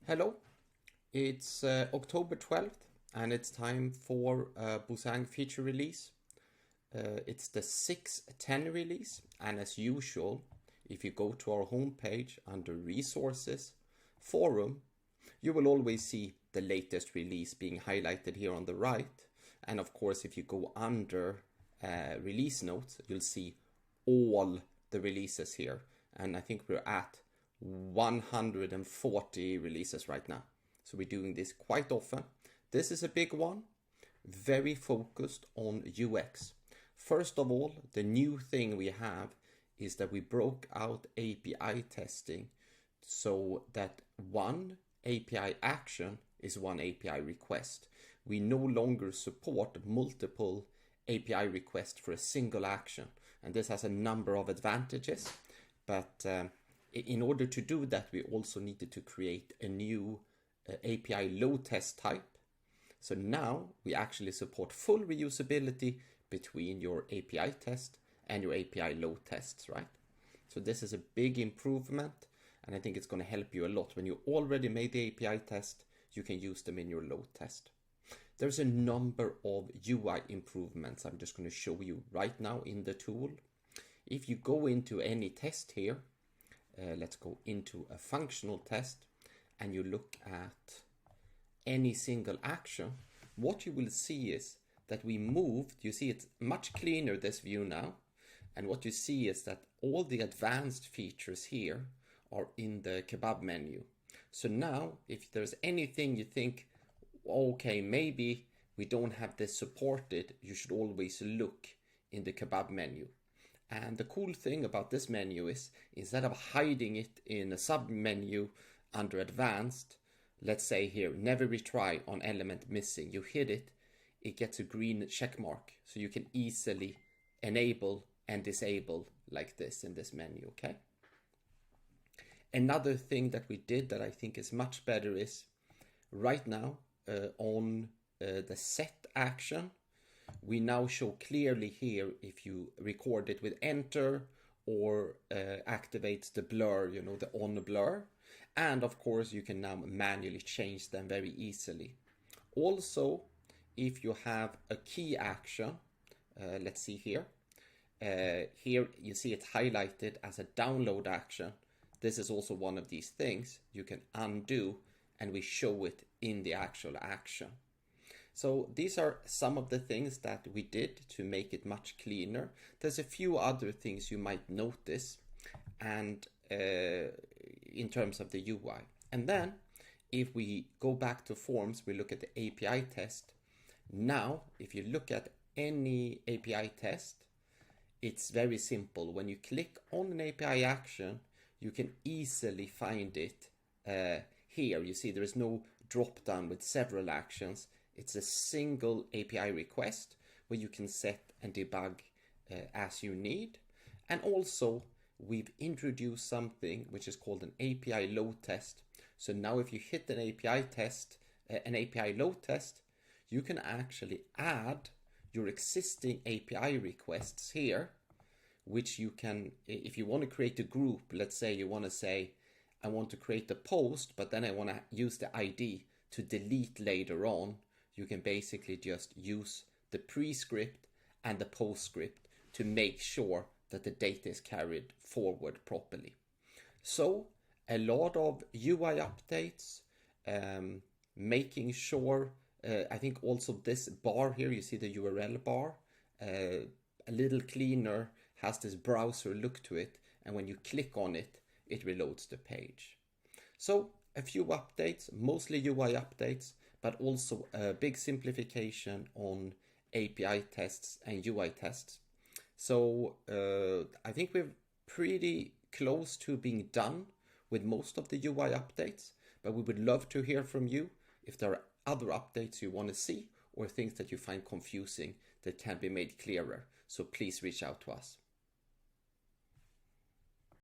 Hello, it's October 12th and it's time for Boozang Feature Release. It's the 6.10 release, and as usual, if you go to our homepage under Resources, Forum, you will always see the latest release being highlighted here on the right. And of course, if you go under Release Notes, you'll see all the releases here. And I think we're at 140 releases right now. So we're doing this quite often. This is a big one, very focused on UX. First of all, the new thing we have is that we broke out API testing so that one API action is one API request. We no longer support multiple API requests for a single action. And this has a number of advantages, but in order to do that, we also needed to create a new API load test type. So now we actually support full reusability between your API test and your API load tests, right? So this is a big improvement, and I think it's going to help you a lot. When you already made the API test, you can use them in your load test. There's a number of UI improvements I'm just going to show you right now in the tool. If you go into any test here, let's go into a functional test, and you look at any single action, what you will see is that we moved, you see it's much cleaner, this view now, and what you see is that all the advanced features here are in the kebab menu. So now, if there's anything you think, okay, maybe we don't have this supported, you should always look in the kebab menu. And the cool thing about this menu is, instead of hiding it in a sub-menu under advanced, let's say here, never retry on element missing, you hit it, it gets a green check mark. So you can easily enable and disable like this in this menu, okay? Another thing that we did that I think is much better is, right now on the set action, we now show clearly here if you record it with enter or activates the blur, you know, the on blur. And of course, you can now manually change them very easily. Also, if you have a key action, let's see here. Here you see it's highlighted as a download action. This is also one of these things you can undo, and we show it in the actual action. So these are some of the things that we did to make it much cleaner. There's a few other things you might notice, and in terms of the UI. And then if we go back to forms, we look at the API test. Now, if you look at any API test, it's very simple. When you click on an API action, you can easily find it here. You see there is no drop down with several actions. It's a single API request where you can set and debug as you need. And also, we've introduced something which is called an API load test. So now if you hit an API test, an API load test, you can actually add your existing API requests here, which you can, if you want to create a group, let's say you want to say, I want to create a post, but then I want to use the ID to delete later on, you can basically just use the pre-script and the postscript to make sure that the data is carried forward properly. So a lot of UI updates, making sure, I think also this bar here, you see the URL bar, a little cleaner, has this browser look to it, and when you click on it, it reloads the page. So a few updates, mostly UI updates, but also a big simplification on API tests and UI tests. So I think we're pretty close to being done with most of the UI updates, but we would love to hear from you if there are other updates you want to see or things that you find confusing that can be made clearer. So please reach out to us.